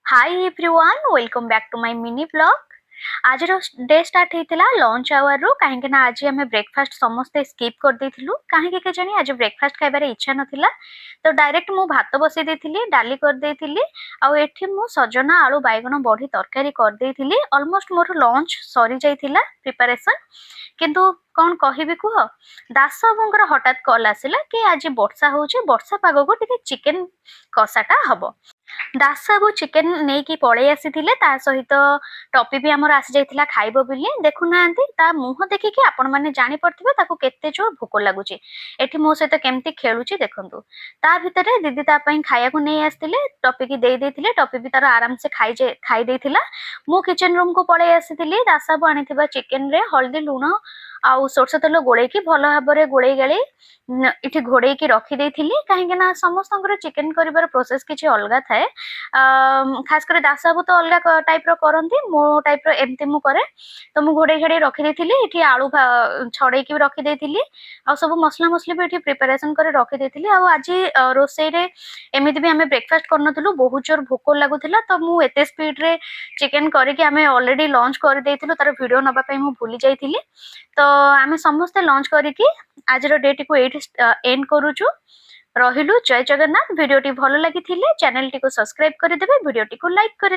Hi everyone welcome back to my mini blog. आज day start होता lunch hour रू कहीं आज आम ब्रेकफास्ट समस्ते स्किप कर देथिलु कहीं के जानी आज ब्रेकफास्ट खाइबार इच्छा नथिला तो डायरेक्ट मु भात बसई देथिली डाली कर देथिली आउ एठी मु सजना आलू बैगन बड़ी तरकारी कर देथिली ऑलमोस्ट मोर लंच सरी जाइथिला प्रिपरेशन किंतु कौन कहबी कह दास बाबूंकर हठात कॉल आसिला कि आज वर्षा होची वर्षा पाग को टिके चिकन कषाटा हबो दास बाबू चिकेन नहीं कि पड़े आसी सहित टपी भी आमर आसी जाइथिला खाइबो बोली देखुना ता मुह देखिकी आपण माने जानि पड़थिबे ताको केते जोर भोक लागुची एठी मो सहित केमती खेलुची देखंतु ता भितरे दीदी ता पई खाया को नहीं आस्तिले टपी की देई देथिले टपी भी तार आराम से खाई देथिला मु किचन रूम को पळे आसीथिली दास बाबू आनिथिबा चिकेन रे हल्दी लूण आउ सोरष तेल गोले की भल भाबरे गोले गाली इठी घोड़े की रखी देथिली कहीं ना समस्त चिकेन करिवार प्रोसेस किछि अलगा थाए खास कर दास बाबू तो अलग टाइप रो करंती मो टाइप रो एमती मु करे तो मु घोड़े घाड़ी रखी देथिली इठी आलू छड़े की रखी देथिली आ सब मसला मसली भी इठी प्रिपरेशन करे रखी देथिली आ आज रोसई रे एमिति भी हमें ब्रेकफास्ट करनथुलु बहुत जोर भोक लागुथिला तो मु एते स्पीड रे चिकेन करके हमें ऑलरेडी लॉन्च कर देथिलु तार वीडियो नबा पई मु भूली जाइथिली तो आमे समस्त लॉन्च करिकी आज रो डेट को एट एंड करूछु रहिलु जय जगन्नाथ वीडियो टी भलो लागि थिले चैनल टी को सब्सक्राइब कर देबे वीडियो टी को लाइक कर